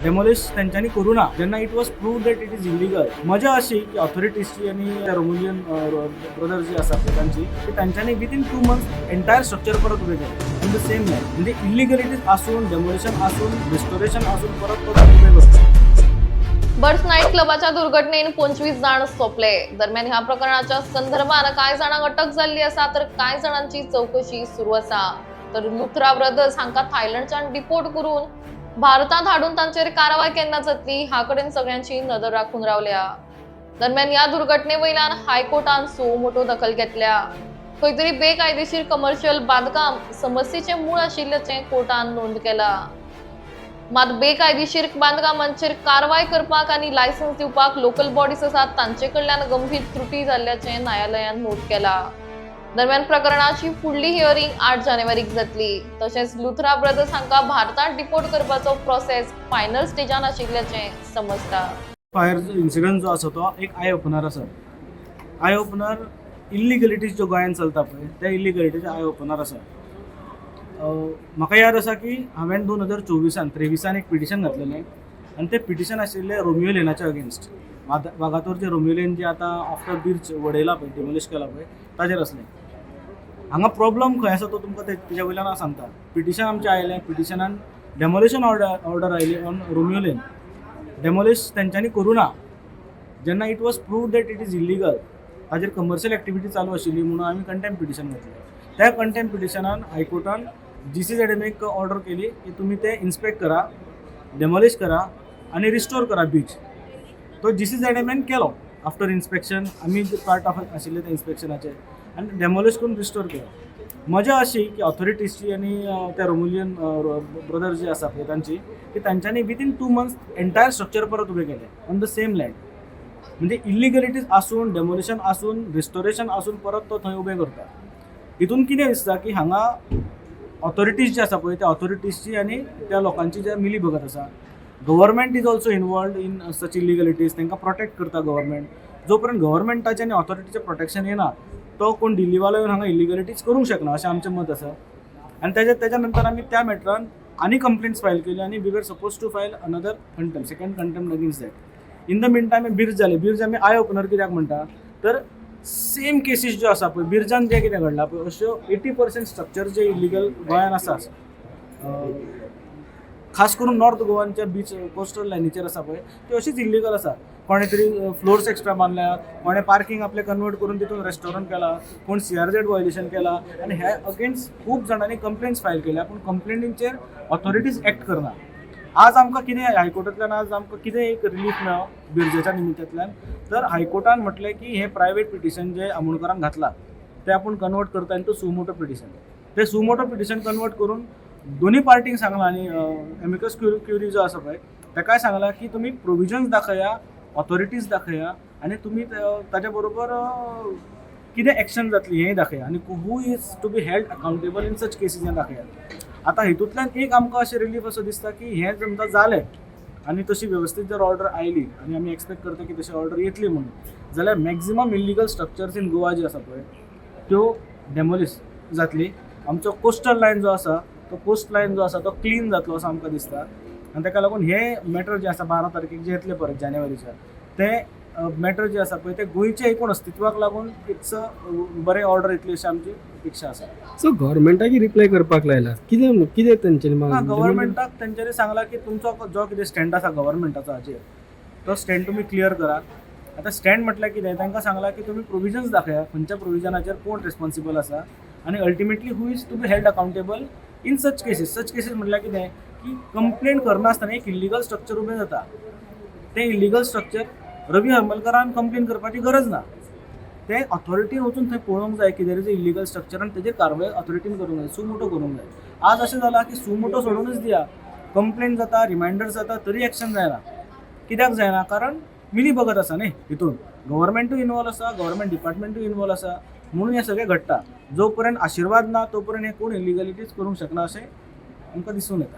Demolish त्यांच्यानी करू ना. जेन्ना it was proved that it is illegal, मजा अशी की ऑथॉरिटीजची आणि रोमुलियन ब्रदर्स जी आसा पळय तांची, की तांच्यांनी विदिन 2 मंथ्स एंटायर स्ट्रक्चर परत उबें केलें ऑन द सेम लँड. म्हणजे इलिगलिटीज आसून, डेमोलिशन आसून, रिस्टोरेशन आसून परत तो उबें करता. बर्ड्स नाईट क्लबाच्या दुर्घटनेन 25 जाण सोंपले. दरम्यान ह्या प्रकरणाच्या संदर्भात कांय जाणांक अटक जाल्ली आसा तर कांय जाणांची चौकशी सुरू आसा. तर लुथरा ब्रदर्स हांकां थायलंडच्यान डिपोर्ट करून भारतात हाडून तांचेर कारवाय केन्ना जातली ह्या कडेन सगळ्यांची नदर राखून रावल्या. दरम्यान ह्या दुर्घटनेवयल्यान हायकोर्टान सुमोटो दखल घेतल्या. खंय तरी बेकायदेशीर कमर्शियल बांदकाम समस्येचे मूळ आशिल्ल्याचें कोर्टान नोंद केला. मात बेकायदेशीर बांदकामांचेर कारवाय करपाक आनी लायसन्स दिवपाक लोकल बॉडीज आसात तांचे कडल्यान गंभीर त्रुटी जाल्ल्याचें न्यायालयान नोंद केला. दरम्यान प्रकरणाची फुडली हियरिंग 8 जानेवारीक जातली. तशेंच लुथरा ब्रदर्स हांकां भारतात डिपोर्ट करपाचो प्रोसेस फायनल स्टेजान आशिल्ल्याचें समजता. फायर इन्सिडंट जो आसा तो एक आय ओपनर आसा. आय ओपनर इल्लिगलिटीज ज्यो गोंयांत चलता पळय त्या इल्लिगलिटीचे आय ओपनर आसा. म्हाका याद आसा की हांवें 2023 एक पिटिशन घातलेलें आनी तें पिटिशन आशिल्लें रोमियो लेनाच्या अगेन्स्ट. वागातोरचें रोमियो लेन जे आतां आफ्टर बीच वडयला पळय, डिमोलिश केला पळय, ताजेर असलें. हांगा प्रॉब्लम खंय आसा तो तुमकां तेच्या वयल्यान हांव सांगता. पिटिशन आमचें आयलें, पिटिशनान डेमोलिशन ऑर्डर आयली ऑन रोमियो लेन. डेमोलिश तेंच्यांनी करूं ना. जेन्ना it was proved that it is illegal, ताजेर कमर्शियल एक्टिविटी चालू आशिल्ली म्हणून आमी कंटेम्प्ट पिटिशन घातलें. त्या कंटेम्प्ट पिटिशनान हायकोर्टान GCZMAक ऑर्डर केली की तुम्ही ते इन्स्पेक्ट करा, डेमोलिश करा आणि रिस्टोर करा बीच. तो GCZMAन केलो. आफ्टर इन्स्पेक्शन आमी पार्ट ऑफ आशिल्ले त्या इन्स्पेक्शनाचे आनी डेमोलिश करून रिस्टोर केलो. मजा अशी की ऑथॉरिटीजची आणि त्या रोमुलियन ब्रदर्स जे आसा पळय तांची, की तांच्यांनी विदिन 2 मंथ्स एंटायर स्ट्रक्चर परत उबें केलें ऑन द सेम लँड. म्हणजे इल्लिगलिटीज आसून, डेमोलिशन आसून, रिस्टोरेशन आसून परत तो थंय उबें करता. हितून कितें दिसता की हांगा ऑथॉरिटीज जे आसा पळय त्या ऑथॉरिटीजची आनी त्या लोकांची जे मिली भगत आसा. Government is also involved in such illegalities. तांकां प्रोटेक्ट करता गव्हर्मेंट. जो पर्यंत गव्हर्मेंटाचें आनी ऑथॉरिटीचें प्रोटेक्शन येना तो कोण दिल्लीवालो येवन हांगा इल्लिगलिटीज करूंक शकना अशें आमचें मत आसा. आनी तेच्या नंतर आमी त्या मॅटरान आनी कंप्लेंट्स फायल केली आनी we were suppose to file another contempt, second contempt against that. In the mean time बिर्ज जाले. बिर्ज आमी आय ओपनर कित्याक म्हणटा तर सेम केसीस ज्यो आसा पळय बिर्जान जें कितें घडलां पळय अश्यो 80% स्ट्रक्चर जे इलिगल गोंयान आसा, खास करून नॉर्थ गोवानच्या बीच कोस्टल लायनीचेर आसा पळय त्यो अशीच इलिगल आसा. कोणे तरी फ्लोर्स एक्स्ट्रा बांदल्या, कोणे पार्किंग आपलें कन्वर्ट करून तितून रेस्टॉरंट केला, कोण CRZ वायोलेशन केला आनी हे अगेन्स्ट खूब जाणांनी कंप्लेंट्स फायल केल्या. पूण कंप्लेंटींचेर ऑथॉरिटीज एक्ट करना. आज आमकां कितें हायकोर्टांतल्यान आज आमकां कितें एक रिलीफ मेळ्ळो बिर्जेच्या निमित्तांतल्यान तर हायकोर्टान म्हटलें की हे प्रायवेट पिटिशन जे आमोणकरांक घातलां ते आपूण कन्वर्ट करता इंटू सुमोटो पिटिशन. ते सुमोटो पिटिशन कन्वर्ट करून दोन्ही पार्टींक सांगलां आनी एमिकस क्युरी जो आसा पळय ताकाय सांगलां की तुमी प्रोविजन्स दाखया, ऑथॉरिटीज दाखया आनी तुमी ताच्या बरोबर कितें एक्शन जातली हेंय दाखया आनी who is to be held accountable in such cases हें दाखया. आतां हितूंतल्यान एक आमकां अशें रिलीफ असो दिसता की हें समजा जालें आनी तशी वेवस्थीत जर ऑर्डर आयली आनी आमी एक्सपेक्ट करता की तशी ऑर्डर येतली म्हणून जाल्यार maximum illegal structures in Goa जी आसा पळय त्यो डेमोलिश जातली. आमचो कोस्टल लायन जो आसा तो कोस्ट लायन जो आसा तो क्लीन जातलो असो आमकां दिसता. आनी ताका लागून हे मॅटर जे आसा 12 तारखेक जे येतले परत जानेवारीच्या ते मॅटर जे आसा पळय ते गोंयच्या एकूण अस्तित्वाक लागून एक बरें ऑर्डर येतली अशी आमची अपेक्षा आसा. सो गव्हर्मेंटाक रिप्लाय करपाक लायला कितें तेंच्यांनी गव्हर्मेंटाक तेंच्यांनी सांगलां की तुमचो जो कितें स्टँड आसा गव्हर्मेंटाचो हाचेर तो स्टँड तुमी क्लियर करा. आतां स्टँड म्हटल्यार कितें तांकां सांगलां की तुमी प्रोविजन्स दाखया खंयच्या प्रोविजनाचेर कोण रिस्पॉन्सिबल आसा आनी ultimately who is to be held accountable in such cases. Such cases म्हटल्यार कितें की कंप्लेंट करनासतना एक इल्लिगल स्ट्रक्चर उबें जाता. तें इल्लिगल स्ट्रक्चर रवी हरमलकरान कंप्लेन करपाची गरज ना. ते ऑथॉरिटीन वचून थंय पळोवंक जाय की there is a illegal structure आनी तेजेर कारवाय ऑथॉरिटीन करूंक जाय, सुमोटो करूंक जाय. आज अशें जालां की सुमोटो सोडूनच दिया, कंप्लेन जाता, रिमायंडर जाता तरी एक्शन जायना. कित्याक जायना कारण मिली भगत आसा न्ही हितून. गव्हर्मेंटूय इनवॉल्व आसा, गव्हर्मेंट डिपार्टमेंटूय इनवॉल्व आसा म्हणून हें सगळें घडटा. जो पर्यंत आशिर्वाद ना तो पर्यंत हे कोण इल्लिगलिटीज करूंक शकना अशें आमकां दिसून येता.